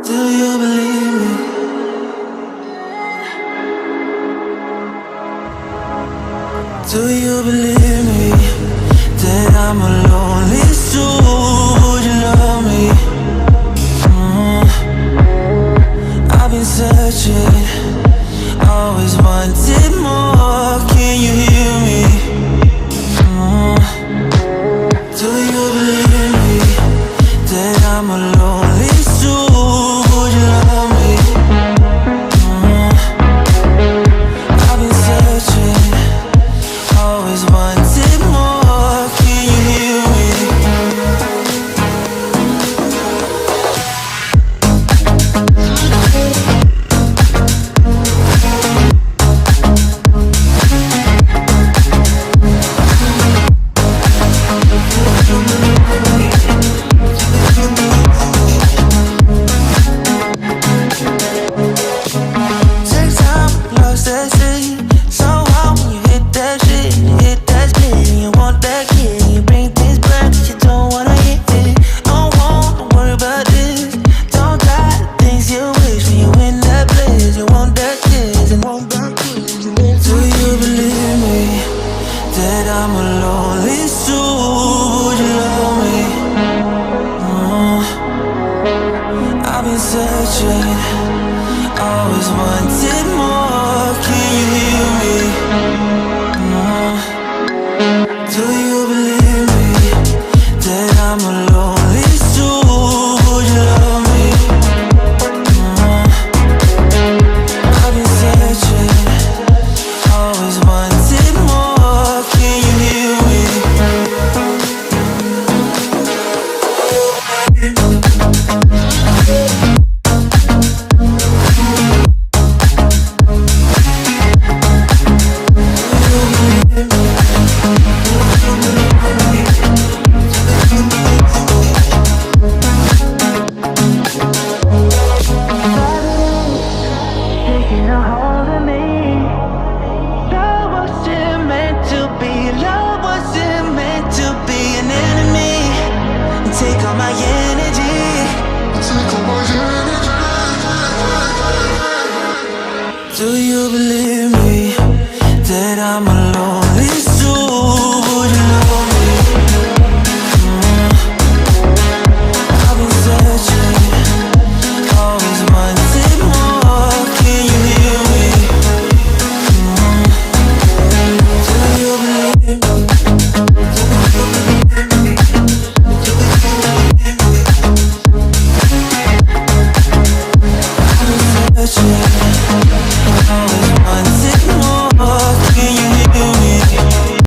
Do you believe me? Do you believe me that I'm a lonely soul? Would you love me? I've been searching, always wanted more. Can you hear me? Do you believe me that I'm a lonely soul? Would you love me? I've been searching, always wanted more. Can you hear me? Take time, lost that city. So hard when you hit that shit. Hit that split and you want that kid. You bring things back 'cause you don't wanna hit it. Don't worry about this. Don't die the things you wish when you in that place. You want that kiss and want that kiss. Do you believe me that I'm a lonely soul? Would you love me? I've been searching, always wanted more. Can you hear me? Do you believe me that I'm a lonely soul? Would you love me? I've been searching, always wanted more. Can you hear me? Taking a hold of me. Love wasn't meant to be. Love wasn't meant to be an enemy. Take all my energy. Do you believe me that I'm a lonely soul? Would you love me? I've been searching, always wanted more. Can you hear me? Do you believe me? I've been searching.